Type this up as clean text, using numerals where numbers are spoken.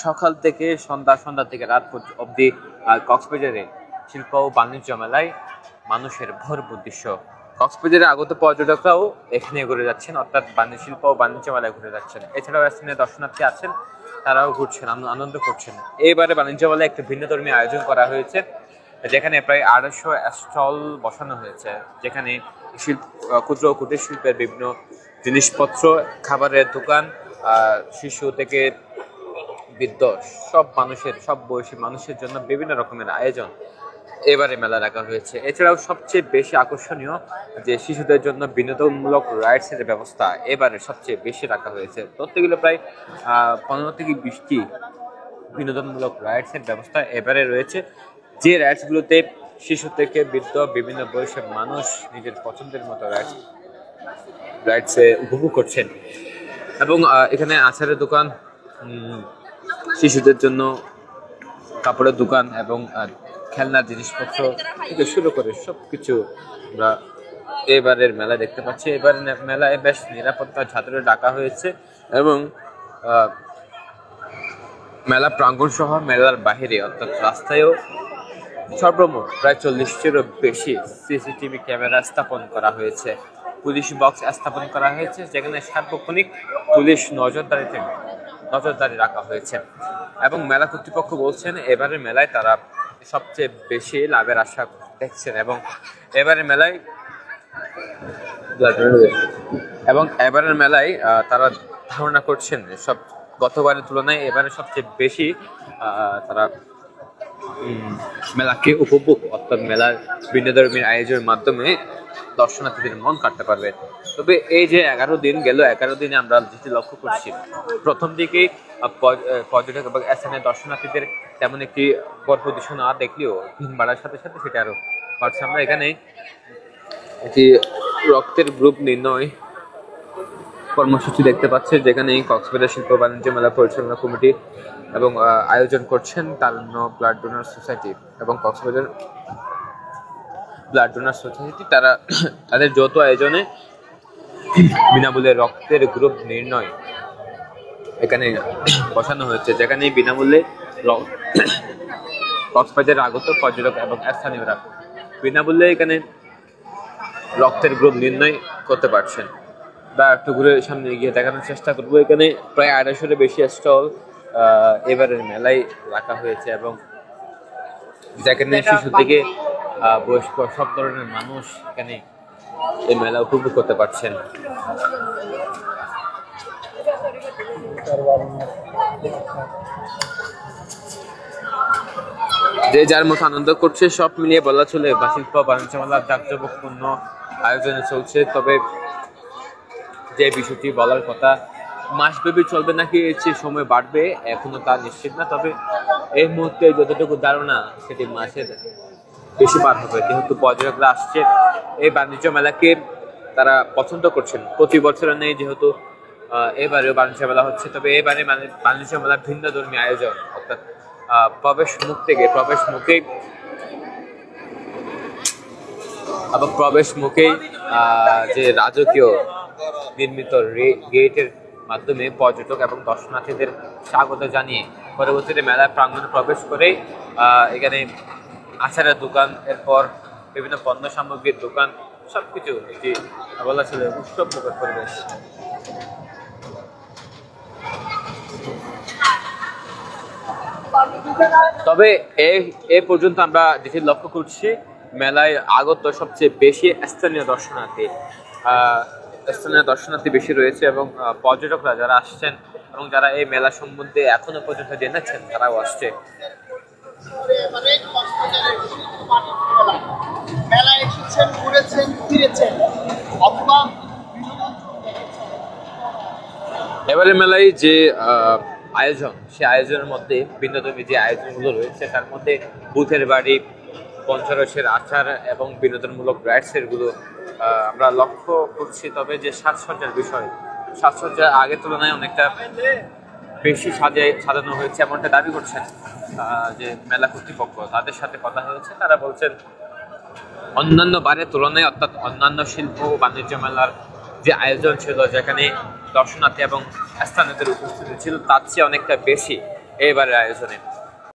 সকাল থেকে সন্ধ্যা থেকে রাত অবধি কক্সবাজারে শিল্প ও বাণিজ্য মেলায় মানুষের ভরপুর দৃশ্য। কক্সবাজারে আগত পর্যটকরাও এখানে ঘুরে যাচ্ছেন, অর্থাৎ শিল্প ও বাণিজ্য মেলায় ঘুরে যাচ্ছেন। এছাড়াও স্থানীয় দর্শনার্থী আছেন, তারাও ঘুরছেন, আনন্দ করছেন। এইবারে বাণিজ্য মেলায় একটি ভিন্নধর্মী আয়োজন করা হয়েছে, যেখানে প্রায় 250 স্টল বসানো হয়েছে, যেখানে ক্ষুদ্র ও কুটির শিল্পের বিভিন্ন জিনিসপত্র, খাবারের দোকান, শিশু থেকে বৃদ্ধ সব বয়সী মানুষের জন্য বিভিন্ন রকমের আয়োজন এবারে মেলা রাখা হয়েছে। এছাড়াও সবচেয়ে বেশি আকর্ষণীয় যে শিশুদের জন্য বিনোদনমূলক রাইডসের ব্যবস্থা এবারে সবচেয়ে বেশি রাখা হয়েছে। ধরতে গেলে প্রায় 15 থেকে 20টি বিনোদনমূলক রাইডসের ব্যবস্থা এবারে রয়েছে, যে রাইডসগুলোতে শিশু থেকে বৃদ্ধ বিভিন্ন বয়সের মানুষ নিজের পছন্দের মতো রাইডসে উপভোগ করছেন। এবং এখানে আচারের দোকান, শিশুদের জন্য কাপড়ের দোকান এবং খেলনার জিনিসপত্র থেকে শুরু করে সবকিছু আমরা এবারের মেলায় দেখতে পাচ্ছি। এবারের মেলায় বেশ নিরাপত্তা ঝাঁঝরে ডাকা হয়েছে এবং মেলা প্রাঙ্গণ সহ মেলার বাহিরে অর্থাৎ রাস্তায়ও সর্বমোট প্রায় 40টিরও বেশি সিসিটিভি ক্যামেরা স্থাপন করা হয়েছে, পুলিশ বক্স স্থাপন করা হয়েছে, যেখানে সার্বক্ষণিক পুলিশ নজরদারি রাখা হয়েছে। এবং মেলা কর্তৃপক্ষ বলছেন এবারের মেলায় তারা সবচেয়ে বেশি লাভের আশা দেখছেন এবং এবারের মেলায় তারা ধারণা করছেন সব গতবারের তুলনায় এবারে সবচেয়ে বেশি তারা মেলাকে উপভোগ, অর্থাৎ মেলার বিনোদনের আয়োজনের মাধ্যমে দর্শনার্থীদের মন কাটতে পারবে। তবে এই যে 11 দিন গেল, 11 দিনে আমরা যেটি লক্ষ্য করছি, প্রথম দিকেই পর্যটক এবং স্থানীয় দর্শনার্থীদের তেমন একটি ভরপুর দৃশ্য না দেখলেও দিন বাড়ার সাথে সাথে সেটা আরো বাড়ছে। আমরা এখানে একটি রক্তের গ্রুপ নির্ণয় কর্মসূচি দেখতে পাচ্ছি, যেখানে কক্সবাজার শিল্প বাণিজ্য মেলা পরিচালনা কমিটি এবং আয়োজন করছেন তারুণ্য ব্লাড ডোনার সোসাইটি এবং কক্সবাজার ব্লাড ডোনার সোসাইটি। তারা তাদের যৌথ আয়োজনে বিনামূল্যে রক্তের গ্রুপ নির্ণয় এখানে বসানো হয়েছে, যেখানে বিনামূল্যে কক্সবাজারে আগত পর্যটক এবং স্থানীয়রা বিনামূল্যে এখানে রক্তের গ্রুপ নির্ণয় করতে পারছেন। বা একটু ঘুরে সামনে গিয়ে দেখানোর চেষ্টা করবো। এখানে প্রায় 250-এর বেশি স্টল এবারের মেলায় রাখা হয়েছে এবং যেখানে শিশু থেকে বয়স্ক সব ধরনের মানুষ এখানে এই মেলা উপভোগ করতে পারছেন। যে যার মতো আনন্দ করছে, সব মিলিয়ে বলা চলে শিল্প বাণিজ্য মেলার জাঁকজমকপূর্ণ আয়োজনে চলছে। তবে যে বিষয়টি বলার কথা, মাসব্যাপী চলবে নাকি এর চেয়ে সময় বাড়বে এখনো তা নিশ্চিত না। তবে এই মুহূর্তে যতটুকু ধারণা সেটি মাসের বেশি পার হবে, যেহেতু পর্যটকরা আসছে এই বাণিজ্য মেলাকে, তারা পছন্দ করছেন। প্রতি বছরের নেই যেহেতু এবারেও বাণিজ্য মেলা হচ্ছে, তবে এবারে বাণিজ্য মেলা ভিন্ন ধর্মী আয়োজন, অর্থাৎ প্রবেশ মুখেই যে রাজকীয় নির্মিত গেটের মাধ্যমে পর্যটক এবং দর্শনার্থীদের স্বাগত জানিয়ে পরবর্তীতে মেলার প্রাঙ্গণে প্রবেশ করে এখানে আচারের দোকান, এরপর বিভিন্ন পণ্য সামগ্রীর দোকান, সবকিছু একটি বলা ছিল উৎসবমুখর পরিবেশ। তবে এ পর্যন্ত আমরা যেটি লক্ষ্য করছি, মেলায় আগত সবচেয়ে বেশি স্থানীয় দর্শনার্থী বেশি রয়েছে এবং পর্যটকরা যারা আসছেন এবং যারা এই মেলা সম্বন্ধে এখনো পর্যন্ত জেনেছেন তারাও আসছে। এবারে মেলায় যে আয়োজন, সে আয়োজনের মধ্যে বিনোদনী যে আয়োজনগুলো রয়েছে তার মধ্যে বুথের বাড়ি, পঞ্চরসের আচার এবং বিনোদনমূলক রাইডসের গুলো আমরা লক্ষ্য করছি। তবে যে সাজসজ্জা আগের তুলনায় অনেকটা বেশি সাজানো হয়েছে এমনটা দাবি করছেন যে মেলা কর্তৃপক্ষ। তাদের সাথে কথা হয়েছে, তারা বলছেন অন্যান্য বারের তুলনায়, অর্থাৎ অন্যান্য শিল্প ও বাণিজ্য মেলার যে আয়োজন ছিল, যেখানে দর্শনার্থী এবং স্থানীয়দের উপস্থিতি ছিল, তার চেয়ে অনেকটা বেশি এবারের আয়োজনে।